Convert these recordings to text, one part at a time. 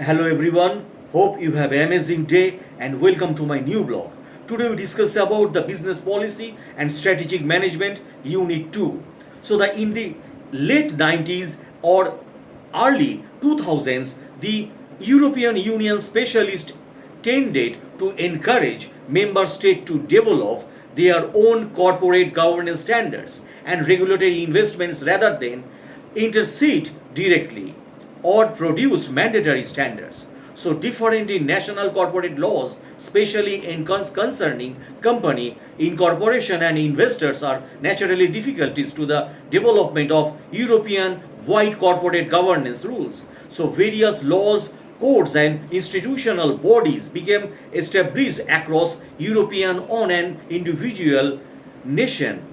Hello everyone, hope you have an amazing day and welcome to my new blog. Today we discuss about the business policy and strategic management unit 2. In the late 90s or early 2000s, the European Union specialist tended to encourage member states to develop their own corporate governance standards and regulatory investments rather than intercede directly or produce mandatory standards. So, different in national corporate laws, especially in concerning company, incorporation, and investors, are naturally difficulties to the development of European wide corporate governance rules. So, various laws, codes, and institutional bodies became established across European on an individual nation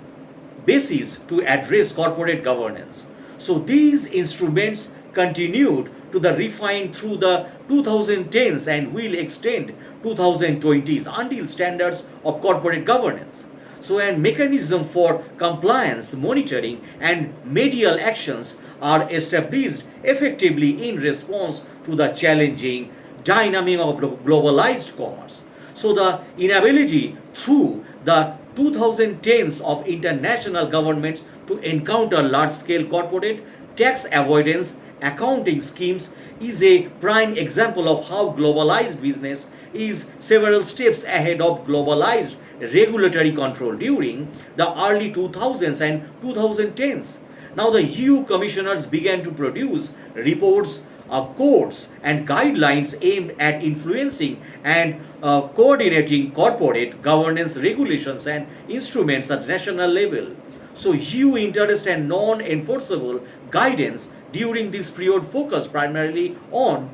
basis to address corporate governance. So these instruments continued to the refine through the 2010s and will extend 2020s until standards of corporate governance. So a mechanism for compliance, monitoring and medial actions are established effectively in response to the challenging dynamic of globalized commerce. So the inability through the 2010s of international governments to encounter large-scale corporate tax avoidance accounting schemes is a prime example of how globalized business is several steps ahead of globalized regulatory control during the early 2000s and 2010s. Now the EU commissioners began to produce reports, codes and guidelines aimed at influencing and coordinating corporate governance regulations and instruments at national level. So EU interest and non-enforceable guidance during this period focused primarily on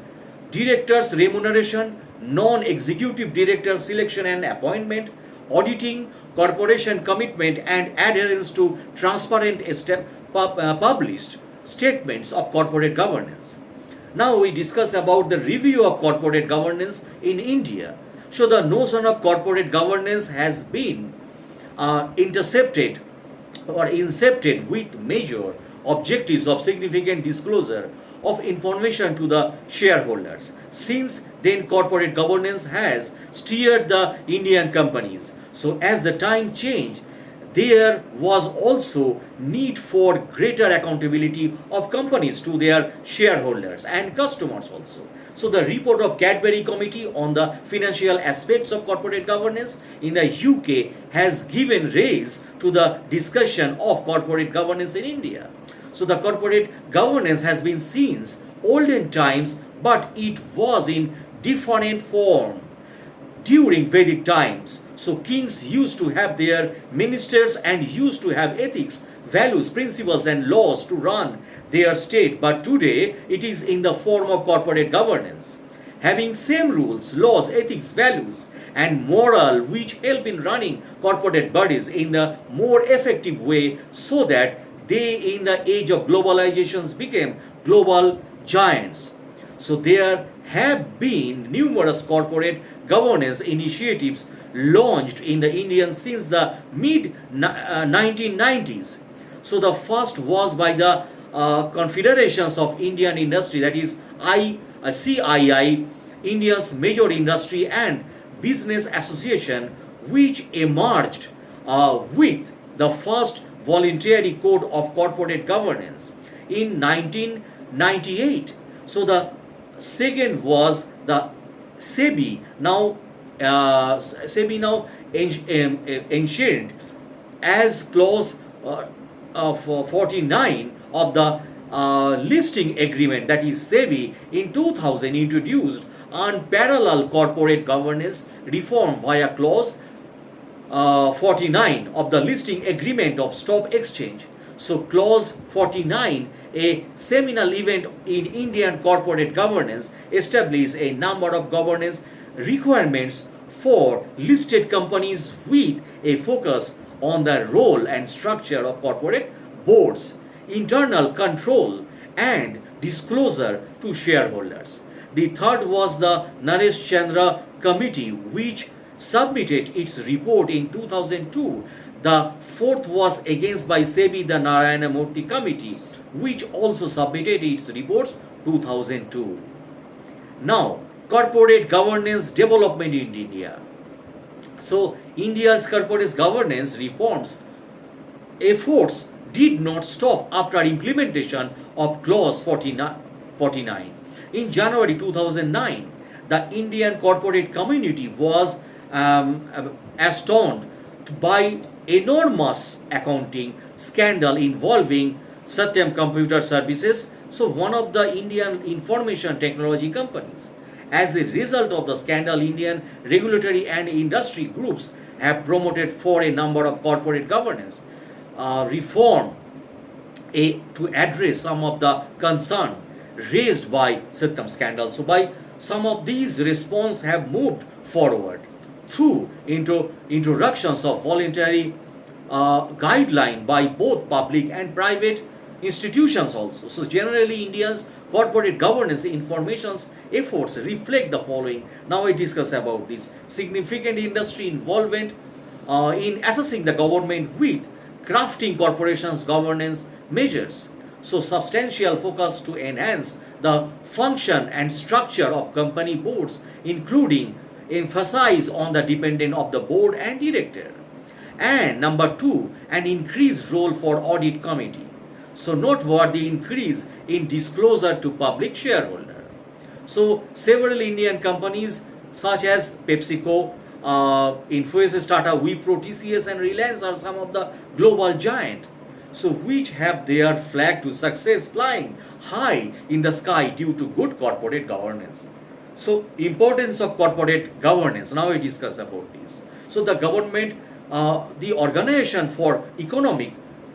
directors' remuneration, non-executive director selection and appointment, auditing, corporation commitment and adherence to transparent published statements of corporate governance. Now we discuss about the review of corporate governance in India. So the notion of corporate governance has been intercepted or incepted with major objectives of significant disclosure of information to the shareholders. Since then, corporate governance has steered the Indian companies. So as the time changed, there was also need for greater accountability of companies to their shareholders and customers also. So the report of Cadbury Committee on the financial aspects of corporate governance in the UK has given rise to the discussion of corporate governance in India. So the corporate governance has been since olden times, but it was in different form during Vedic times. So kings used to have their ministers and used to have ethics, values, principles and laws to run their state. But today it is in the form of corporate governance. Having same rules, laws, ethics, values and moral which help in running corporate bodies in a more effective way so that they in the age of globalizations became global giants. So there have been numerous corporate governance initiatives launched in the Indian since the mid 1990s. So the first was by the Confederations of Indian Industry, that is CII, India's major industry and business association, which emerged with the first voluntary code of corporate governance in 1998. So the second was the SEBI, ancient as clause of 49 of the listing agreement, that is SEBI in 2000 introduced unparalleled corporate governance reform via clause 49 of the listing agreement of stock exchange. So clause 49, a seminal event in Indian corporate governance, established a number of governance requirements for listed companies with a focus on the role and structure of corporate boards, internal control and disclosure to shareholders. The third was the Naresh Chandra Committee, which submitted its report in 2002. The fourth was against by SEBI, the Narayana Murthy Committee, which also submitted its reports 2002. Now, corporate governance development in India. So, India's corporate governance reforms efforts did not stop after implementation of Clause 49. In January 2009, the Indian corporate community was astounded by enormous accounting scandal involving Satyam Computer Services, so one of the Indian information technology companies. As a result of the scandal, Indian regulatory and industry groups have promoted for a number of corporate governance reform to address some of the concern raised by Satyam scandal. So, by some of these response have moved forward through introductions of voluntary guideline by both public and private institutions also. So generally India's corporate governance information's efforts reflect the following. Now I discuss about this significant industry involvement in assessing the government with crafting corporations governance measures. So substantial focus to enhance the function and structure of company boards, including emphasize on the dependent of the board and director. And number two, an increased role for audit committee. So noteworthy increase in disclosure to public shareholder. So several Indian companies such as PepsiCo, Infosys, Tata, Wipro, TCS and Reliance are some of the global giant. So which have their flag to success flying high in the sky due to good corporate governance. So importance of corporate governance. Now we discuss about this. So the government, the Organization for Economic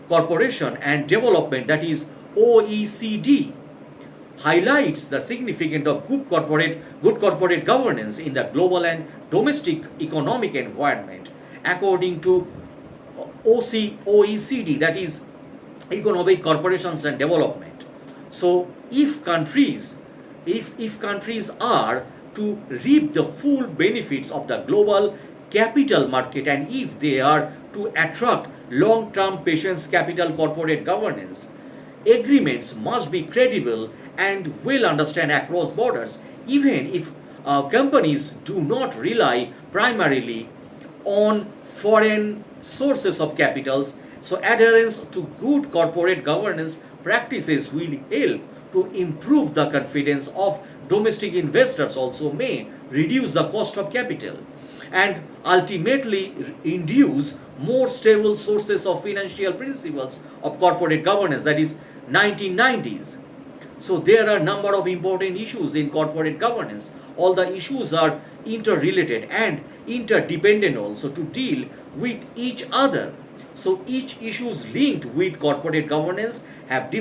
Cooperation and Development, that is OECD, highlights the significance of good corporate governance in the global and domestic economic environment. According to OECD, that is Economic Corporations and Development. So if countries are to reap the full benefits of the global capital market, and if they are to attract long-term patience capital, corporate governance agreements must be credible and well understood across borders, even if companies do not rely primarily on foreign sources of capitals. So adherence to good corporate governance practices will help to improve the confidence of domestic investors, also may reduce the cost of capital and ultimately induce more stable sources of financial principles of corporate governance, that is 1990s. So there are a number of important issues in corporate governance. All the issues are interrelated and interdependent also to deal with each other. So each issues linked with corporate governance have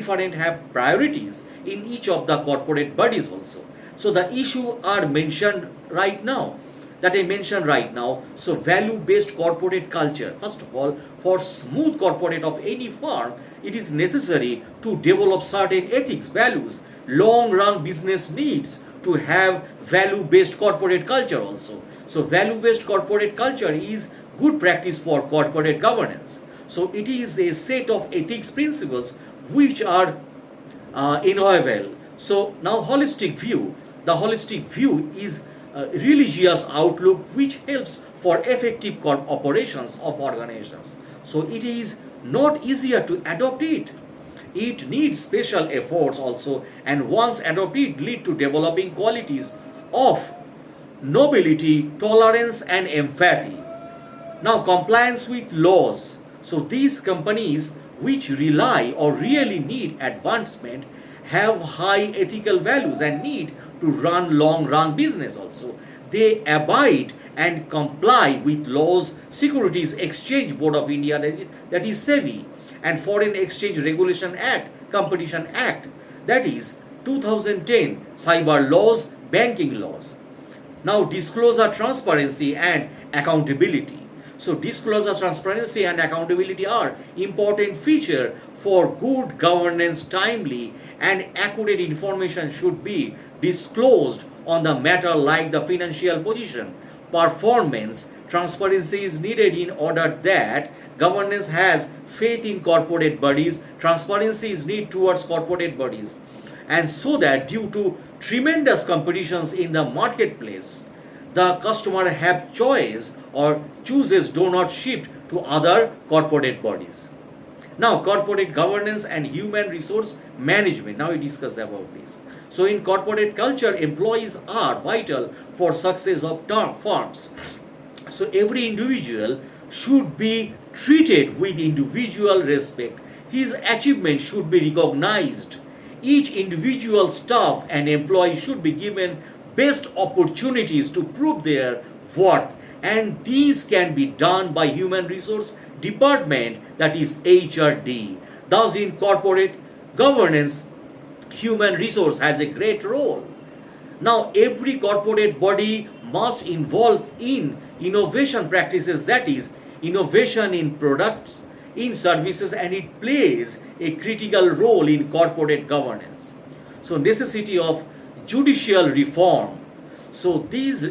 priorities in each of the corporate bodies also. So the issue are mentioned right now, that I mentioned right now. So value-based corporate culture. First of all, for smooth corporate of any firm, it is necessary to develop certain ethics, values. Long-run business needs to have value-based corporate culture also. So value-based corporate culture is good practice for corporate governance. So it is a set of ethics principles which are innovable. So now holistic view. The holistic view is religious outlook which helps for effective operations of organizations. So it is not easier to adopt it. It needs special efforts also, and once adopted lead to developing qualities of nobility, tolerance and empathy. Now compliance with laws. So these companies which rely or really need advancement have high ethical values and need to run long-run business also. They abide and comply with laws, Securities Exchange Board of India, that is SEBI, and Foreign Exchange Regulation Act, Competition Act, that is 2010, cyber laws, banking laws. Now disclosure, transparency and accountability. So disclosure, transparency and accountability are important feature for good governance. Timely and accurate information should be disclosed on the matter like the financial position, performance. Transparency is needed in order that governance has faith in corporate bodies. Transparency is needed towards corporate bodies, and so that due to tremendous competitions in the marketplace, the customer have choice or chooses do not shift to other corporate bodies. Now, corporate governance and human resource management. Now we discuss about this. So, in corporate culture, employees are vital for success of firms. So, every individual should be treated with individual respect. His achievement should be recognized. Each individual staff and employee should be given best opportunities to prove their worth, and these can be done by human resource department, that is HRD. Thus, in corporate governance, human resource has a great role. Now, every corporate body must involve in innovation practices, that is, innovation in products, in services, and it plays a critical role in corporate governance. So, necessity of judicial reform. So, this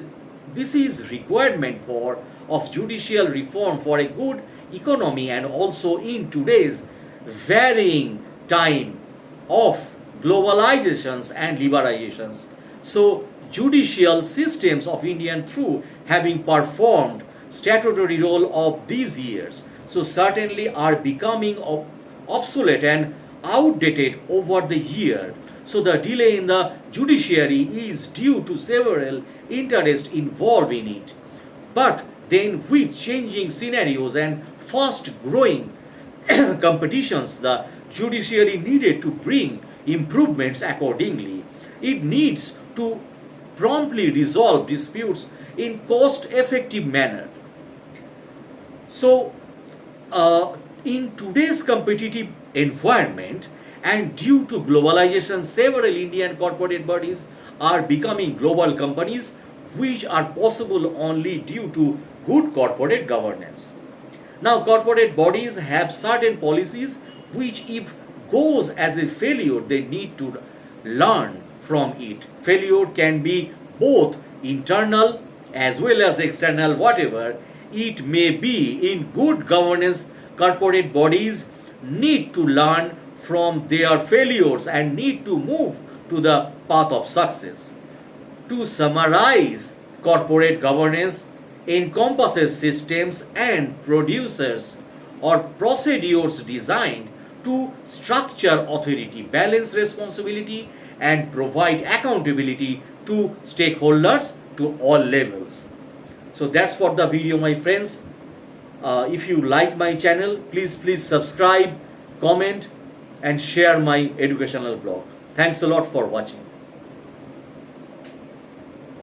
is requirement for of judicial reform for a good economy, and also in today's varying time of globalizations and liberalizations. So, judicial systems of Indian through having performed statutory role of these years, so certainly are becoming obsolete and outdated over the year. So the delay in the judiciary is due to several interests involved in it. But then with changing scenarios and fast growing competitions, the judiciary needed to bring improvements accordingly. It needs to promptly resolve disputes in cost effective manner. So in today's competitive environment and due to globalization, several Indian corporate bodies are becoming global companies, which are possible only due to good corporate governance. Now, corporate bodies have certain policies which, if goes as a failure, they need to learn from it. Failure can be both internal as well as external, whatever it may be. In good governance, corporate bodies need to learn from their failures and need to move to the path of success. To summarize, corporate governance encompasses systems and producers or procedures designed to structure authority, balance responsibility, and provide accountability to stakeholders to all levels. So that's for the video, my friends. If you like my channel, please subscribe, comment, and share my educational blog. Thanks a lot for watching.